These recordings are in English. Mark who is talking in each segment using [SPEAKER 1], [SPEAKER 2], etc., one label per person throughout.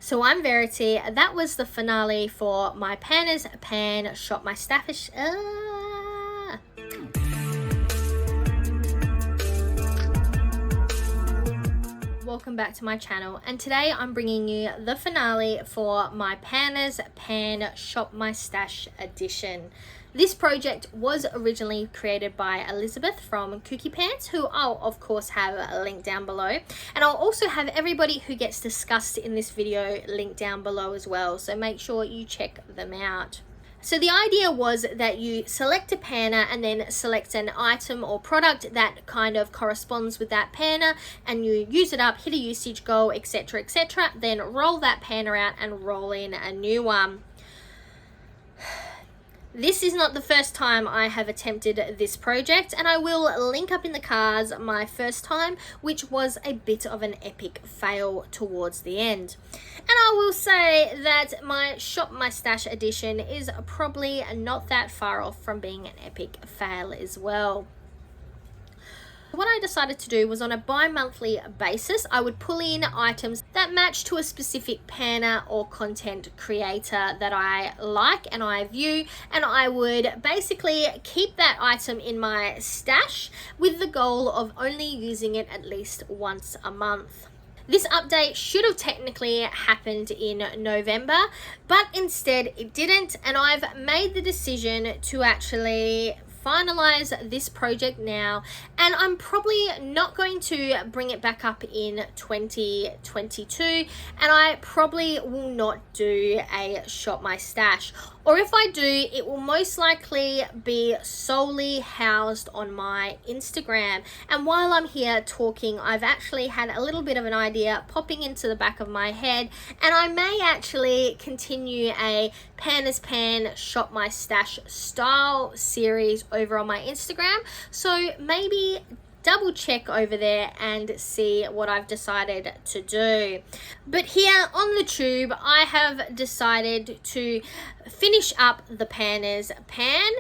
[SPEAKER 1] So I'm Verity. That was the finale for my Panner's Pan Shop My Stash. Welcome back to my channel, and today I'm bringing you the finale for my Panner's Pan Shop My Stash edition. This project was originally created by Elizabeth from Kookypans, who I'll of course have a link down below, and I'll also have everybody who gets discussed in this video linked down below as well, so make sure you check them out. So the idea was that you select a panner and then select an item or product that kind of corresponds with that panner, and you use it up, hit a usage goal, etc, etc, then roll that panner out and roll in a new one. This is not the first time I have attempted this project, and I will link up in the cards my first time, which was a bit of an epic fail towards the end. And I will say that my Shop My Stash edition is probably not that far off from being an epic fail as well. What I decided to do was, on a bi-monthly basis, I would pull in items that match to a specific panner or content creator that I like and I view, and I would basically keep that item in my stash with the goal of only using it at least once a month. This update should have technically happened in November, but instead it didn't, and I've made the decision to actually finalize this project now, and I'm probably not going to bring it back up in 2022, and I probably will not do a Shop My Stash, or if I do, it will most likely be solely housed on my Instagram. And while I'm here talking, I've actually had a little bit of an idea popping into the back of my head, and I may actually continue a Panner's Pan Shop My Stash style series over on my Instagram, so maybe double check over there and see what I've decided to do. But here on the tube, I have decided to finish up the Panner's Pan,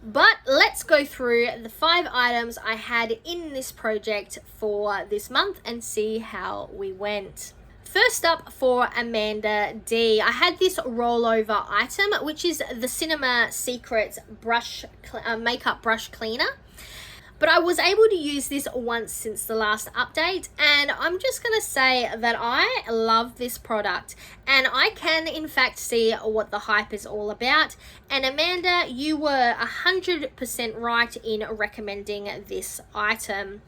[SPEAKER 1] but let's go through the 5 items I had in this project for this month and see how we went. First up, for Amanda D, I had this rollover item, which is the Cinema Secrets makeup brush cleaner. But I was able to use this once since the last update, and I'm just going to say that I love this product, and I can in fact see what the hype is all about. And Amanda, you were 100% right in recommending this item.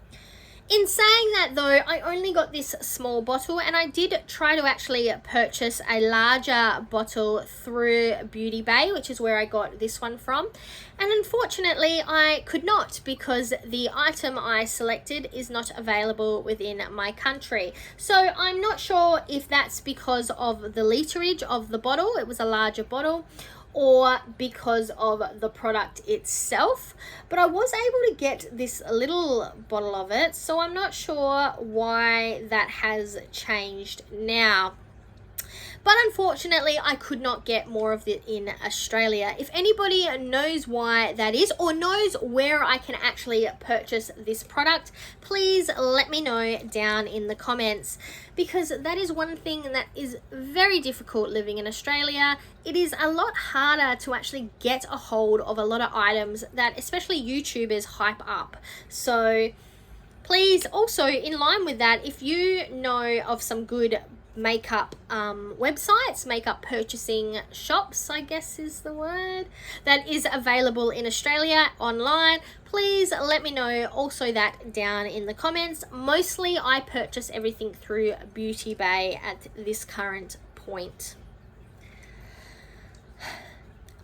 [SPEAKER 1] In saying that though, I only got this small bottle, and I did try to actually purchase a larger bottle through Beauty Bay, which is where I got this one from. And unfortunately, I could not, because the item I selected is not available within my country. So I'm not sure if that's because of the literage of the bottle, it was a larger bottle, or because of the product itself, but I was able to get this little bottle of it, so I'm not sure why that has changed now. But unfortunately, I could not get more of it in Australia. If anybody knows why that is, or knows where I can actually purchase this product, please let me know down in the comments, because that is one thing that is very difficult living in Australia. It is a lot harder to actually get a hold of a lot of items that especially YouTubers hype up. So please, also in line with that, if you know of some good makeup websites, makeup purchasing shops, I guess is the word, that is available in Australia online, please let me know also that down in the comments. Mostly I purchase everything through Beauty Bay at this current point.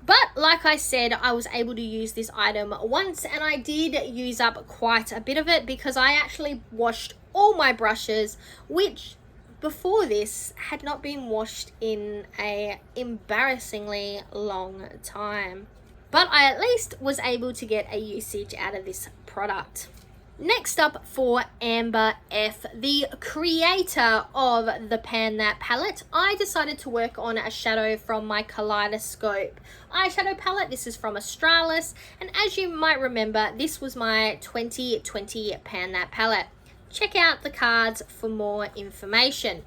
[SPEAKER 1] But like I said, I was able to use this item once, and I did use up quite a bit of it because I actually washed all my brushes, which before this had not been washed in a embarrassingly long time. But I at least was able to get a usage out of this product. Next up, for Amber F, the creator of the Pan That palette, I decided to work on a shadow from my Kaleidoscope eyeshadow palette. This is from Australis, and as you might remember, this was my 2020 Pan That palette. Check out the cards for more information.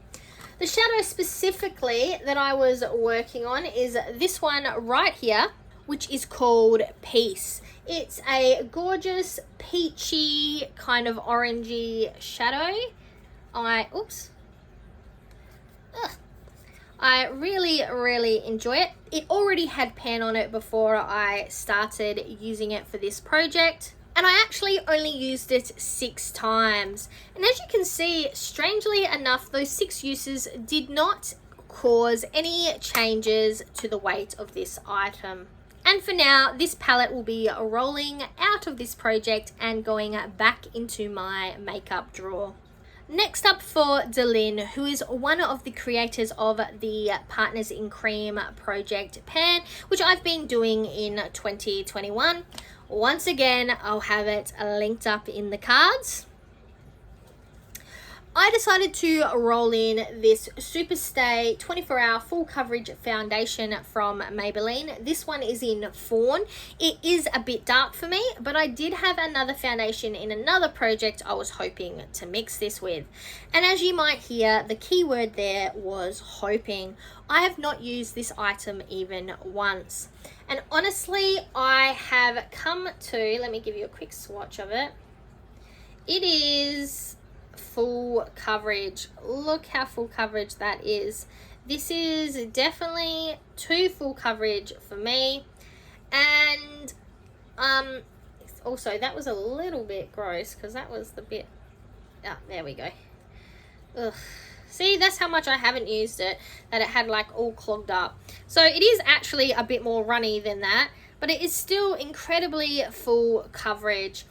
[SPEAKER 1] The shadow specifically that I was working on is this one right here, which is called Peace. It's a gorgeous peachy kind of orangey shadow. I really enjoy it. It already had pan on it before I started using it for this project. And I actually only used it 6 times. And as you can see, strangely enough, those 6 uses did not cause any changes to the weight of this item. And for now, this palette will be rolling out of this project and going back into my makeup drawer. Next up for DaLin, who is one of the creators of the Partners in Cream project pan, which I've been doing in 2021. Once again, I'll have it linked up in the cards. I decided to roll in this Super Stay 24-hour full coverage foundation from Maybelline. This one is in Fawn. It is a bit dark for me, but I did have another foundation in another project I was hoping to mix this with. And as you might hear, the key word there was hoping. I have not used this item even once. And honestly, I have come to, let me give you a quick swatch of it. It is full coverage. Look how full coverage that is. This is definitely too full coverage for me. And also that was a little bit gross because that was the bit, there we go. Ugh. See, that's how much I haven't used it, that it had like all clogged up. So it is actually a bit more runny than that, but it is still incredibly full coverage.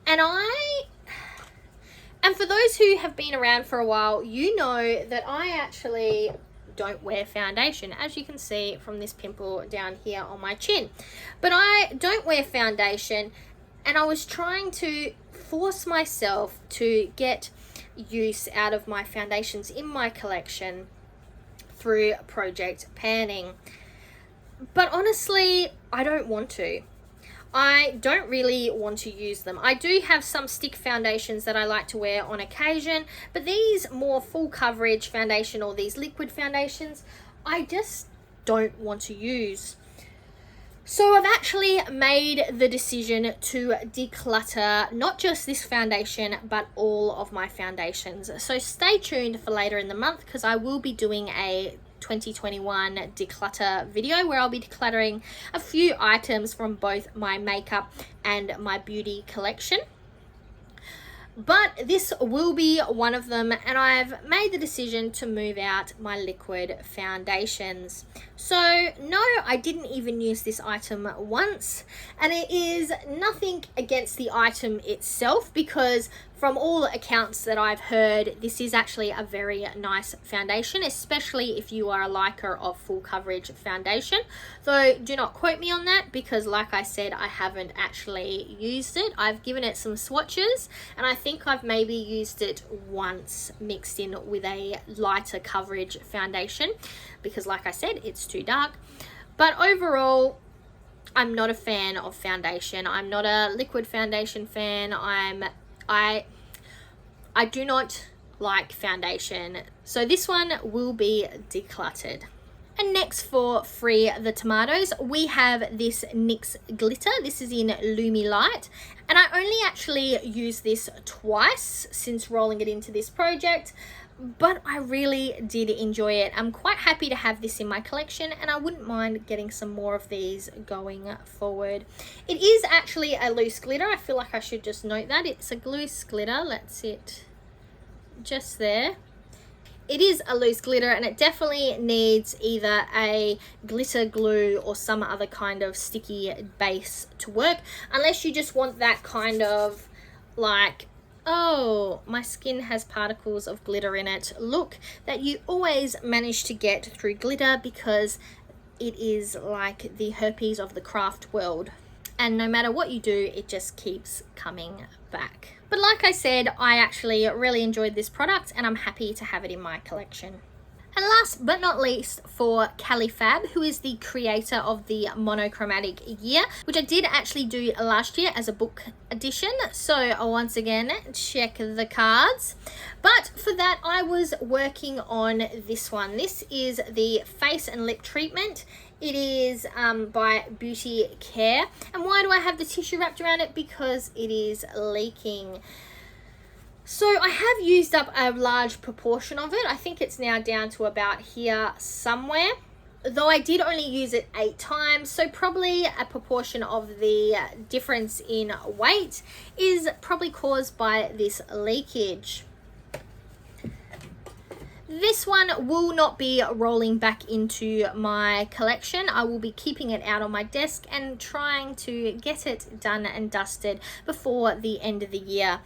[SPEAKER 1] And for those who have been around for a while, you know that I actually don't wear foundation, as you can see from this pimple down here on my chin. But I don't wear foundation, and I was trying to force myself to get use out of my foundations in my collection through project panning. But honestly, I don't want to. I don't really want to use them. I do have some stick foundations that I like to wear on occasion, but these more full coverage foundation or these liquid foundations, I just don't want to use. So I've actually made the decision to declutter not just this foundation, but all of my foundations. So stay tuned for later in the month because I will be doing a 2021 declutter video where I'll be decluttering a few items from both my makeup and my beauty collection. But this will be one of them, and I've made the decision to move out my liquid foundations. So no, I didn't even use this item once, and it is nothing against the item itself because from all accounts that I've heard, this is actually a very nice foundation, especially if you are a liker of full coverage foundation. Though do not quote me on that because like I said, I haven't actually used it. I've given it some swatches and I think I've maybe used it once mixed in with a lighter coverage foundation because like I said, it's too dark. But overall, I'm not a fan of foundation. I'm not a liquid foundation fan. I do not like foundation. So this one will be decluttered. And next for Free the Tomatoes, we have this NYX glitter. This is in Lumi Light. And I only actually used this twice since rolling it into this project, but I really did enjoy it. I'm quite happy to have this in my collection and I wouldn't mind getting some more of these going forward. It is actually a loose glitter. I feel like I should just note that. It's a loose glitter. Let's sit just there. It is a loose glitter and it definitely needs either a glitter glue or some other kind of sticky base to work, unless you just want that kind of like, oh, my skin has particles of glitter in it look that you always manage to get through glitter because it is like the herpes of the craft world. And no matter what you do, it just keeps coming back. But like I said, I actually really enjoyed this product and I'm happy to have it in my collection. And last but not least, for KaliFab, who is the creator of the monochromatic year, which I did actually do last year as a book edition. So once again, check the cards. But for that, I was working on this one. This is the face and lip treatment. It is by Beauty Care. And why do I have the tissue wrapped around it? Because it is leaking. So I have used up a large proportion of it. I think it's now down to about here somewhere, though I did only use it 8 times. So probably a proportion of the difference in weight is probably caused by this leakage. This one will not be rolling back into my collection. I will be keeping it out on my desk and trying to get it done and dusted before the end of the year.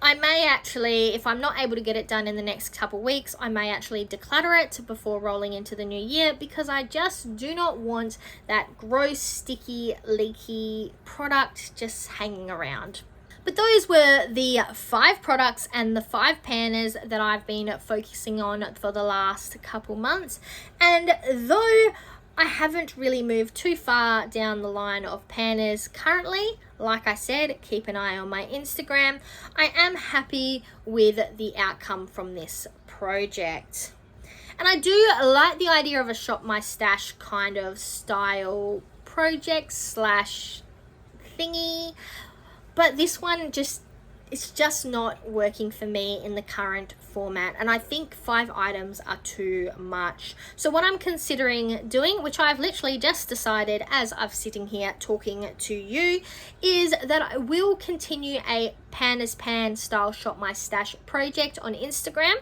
[SPEAKER 1] I may actually, if I'm not able to get it done in the next couple weeks, I may actually declutter it before rolling into the new year, because I just do not want that gross, sticky, leaky product just hanging around. But those were the 5 products and the 5 panners that I've been focusing on for the last couple months. And though I haven't really moved too far down the line of panners currently, like I said, keep an eye on my Instagram, I am happy with the outcome from this project. And I do like the idea of a shop my stash kind of style project slash thingy, but this one it's just not working for me in the current format, and I think 5 items are too much. So what I'm considering doing, which I've literally just decided as I'm sitting here talking to you, is that I will continue a pan as pan style shop my stash project on Instagram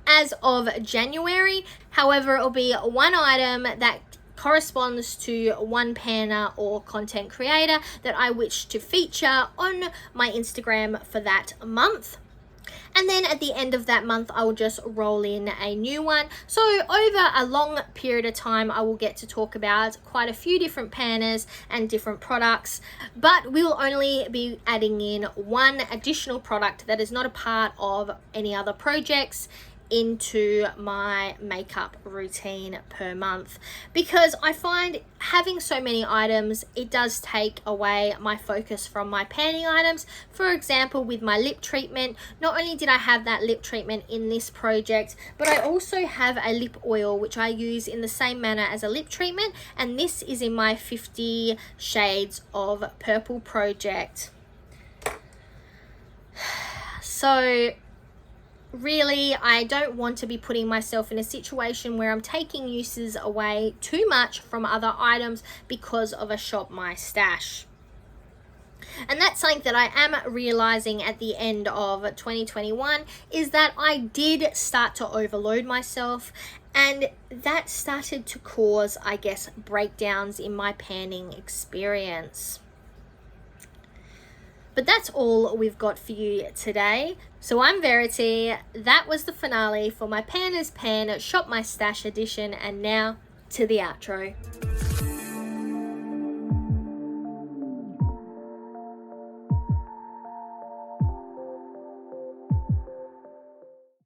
[SPEAKER 1] as of January. However, it'll be 1 item that corresponds to 1 panner or content creator that I wish to feature on my Instagram for that month. And then at the end of that month, I will just roll in a new one. So over a long period of time, I will get to talk about quite a few different panners and different products, but we will only be adding in 1 additional product that is not a part of any other projects into my makeup routine per month, because I find having so many items, it does take away my focus from my panning items. For example, with my lip treatment, not only did I have that lip treatment in this project, but I also have a lip oil which I use in the same manner as a lip treatment, and this is in my 50 Shades of Purple project. So really, I don't want to be putting myself in a situation where I'm taking uses away too much from other items because of a shop my stash. And that's something that I am realizing at the end of 2021, is that I did start to overload myself, and that started to cause, I guess, breakdowns in my panning experience. But that's all we've got for you today. So I'm Verity. That was the finale for my Pan as Pan Shop My Stash edition, and now to the outro.